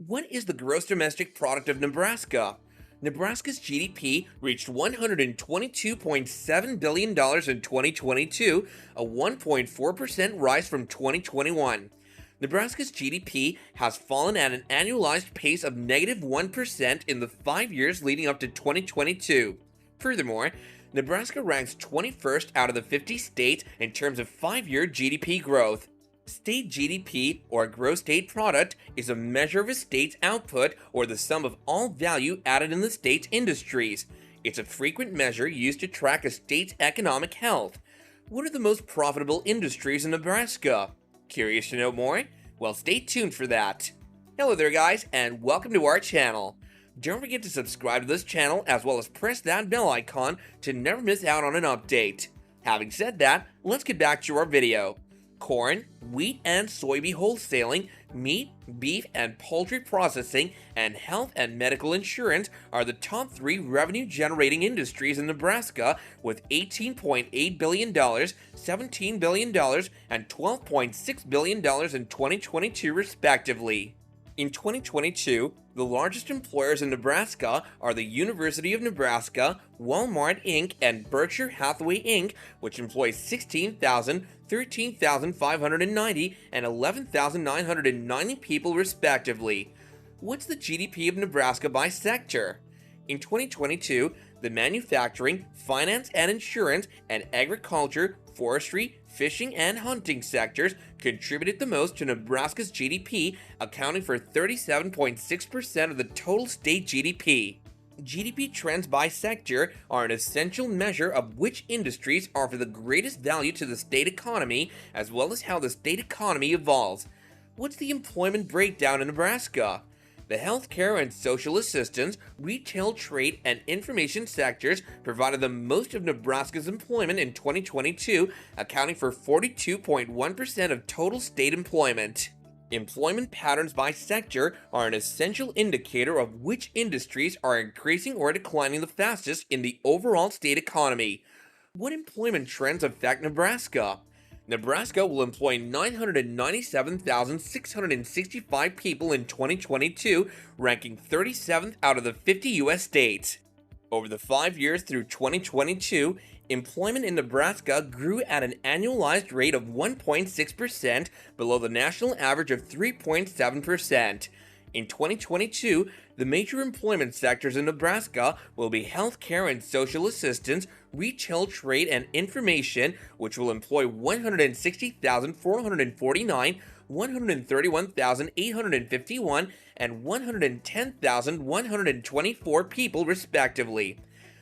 What is the gross domestic product of Nebraska? Nebraska's GDP reached $122.7 billion in 2022, a 1.4% rise from 2021. Nebraska's GDP has fallen at an annualized pace of negative 1% in the 5 years leading up to 2022. Furthermore, Nebraska ranks 21st out of the 50 states in terms of 5-year GDP growth. State GDP, or gross state product, is a measure of a state's output or the sum of all value added in the state's industries. It's a frequent measure used to track a state's economic health. What are the most profitable industries in Nebraska? Curious to know more? Well, stay tuned for that. Hello there guys, and welcome to our channel. Don't forget to subscribe to this channel as well as press that bell icon to never miss out on an update. Having said that, let's get back to our video. Corn, wheat and soybean wholesaling, meat, beef and poultry processing, and health and medical insurance are the top 3 revenue-generating industries in Nebraska with $18.8 billion, $17 billion, and $12.6 billion in 2022 respectively. In 2022, the largest employers in Nebraska are the University of Nebraska, Walmart Inc., and Berkshire Hathaway Inc., which employs 16,000, 13,590, and 11,990 people respectively. What's the GDP of Nebraska by sector? In 2022, the manufacturing, finance and insurance, and agriculture, forestry, fishing, and hunting sectors contributed the most to Nebraska's GDP, accounting for 37.6% of the total state GDP. GDP trends by sector are an essential measure of which industries offer the greatest value to the state economy, as well as how the state economy evolves. What's the employment breakdown in Nebraska? The healthcare and social assistance, retail, trade, and information sectors provided the most of Nebraska's employment in 2022, accounting for 42.1% of total state employment. Employment patterns by sector are an essential indicator of which industries are increasing or declining the fastest in the overall state economy. What employment trends affect Nebraska? Nebraska will employ 997,665 people in 2022, ranking 37th out of the 50 U.S. states. Over the 5 years through 2022, employment in Nebraska grew at an annualized rate of 1.6%, below the national average of 3.7%. In 2022, the major employment sectors in Nebraska will be healthcare and social assistance, retail, trade, and information, which will employ 160,449, 131,851, and 110,124 people respectively.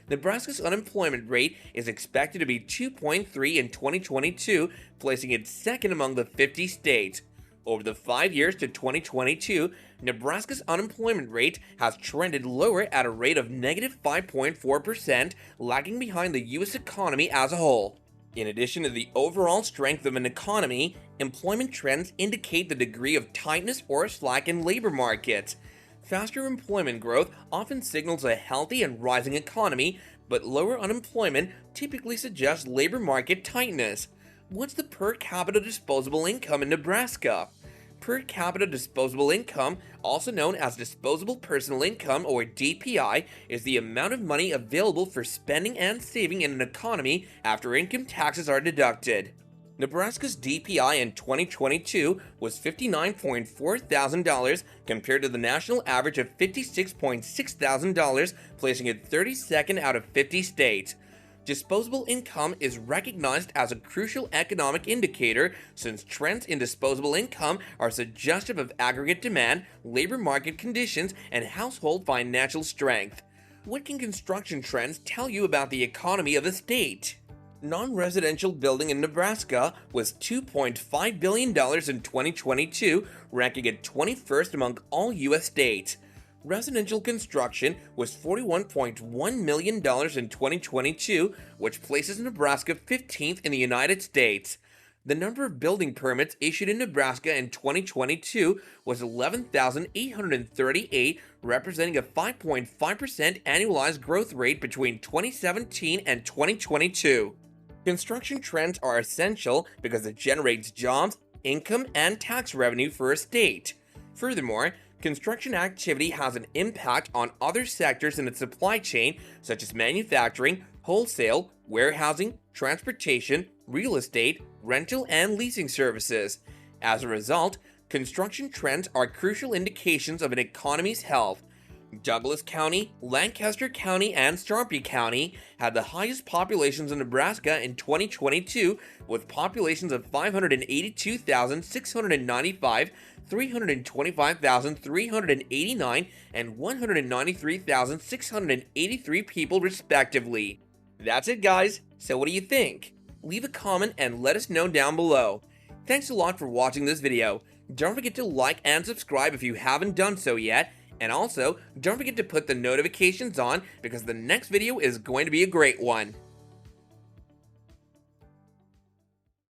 Nebraska's unemployment rate is expected to be 2.3 in 2022, placing it second among the 50 states. Over the 5 years to 2022, Nebraska's unemployment rate has trended lower at a rate of negative 5.4%, lagging behind the U.S. economy as a whole. In addition to the overall strength of an economy, employment trends indicate the degree of tightness or slack in labor markets. Faster employment growth often signals a healthy and rising economy, but lower unemployment typically suggests labor market tightness. What's the per capita disposable income in Nebraska? Per capita disposable income, also known as disposable personal income or DPI, is the amount of money available for spending and saving in an economy after income taxes are deducted. Nebraska's DPI in 2022 was $59.4 thousand compared to the national average of $56.6 thousand, placing it 32nd out of 50 states. Disposable income is recognized as a crucial economic indicator since trends in disposable income are suggestive of aggregate demand, labor market conditions, and household financial strength. What can construction trends tell you about the economy of a state? Non-residential building in Nebraska was $2.5 billion in 2022, ranking it 21st among all U.S. states. Residential construction was $41.1 million in 2022, which places Nebraska 15th in the United States. The number of building permits issued in Nebraska in 2022 was 11,838, representing a 5.5% annualized growth rate between 2017 and 2022. Construction trends are essential because it generates jobs, income, and tax revenue for a state. Furthermore, Construction activity has an impact on other sectors in its supply chain, such as manufacturing, wholesale, warehousing, transportation, real estate, rental, and leasing services. As a result, construction trends are crucial indications of an economy's health. Douglas County, Lancaster County, and Sarpy County had the highest populations in Nebraska in 2022, with populations of 582,695, 325,389, and 193,683 people respectively. That's it, guys. So what do you think? Leave a comment and let us know down below. Thanks a lot for watching this video. Don't forget to like and subscribe if you haven't done so yet. And also, don't forget to put the notifications on because the next video is going to be a great one.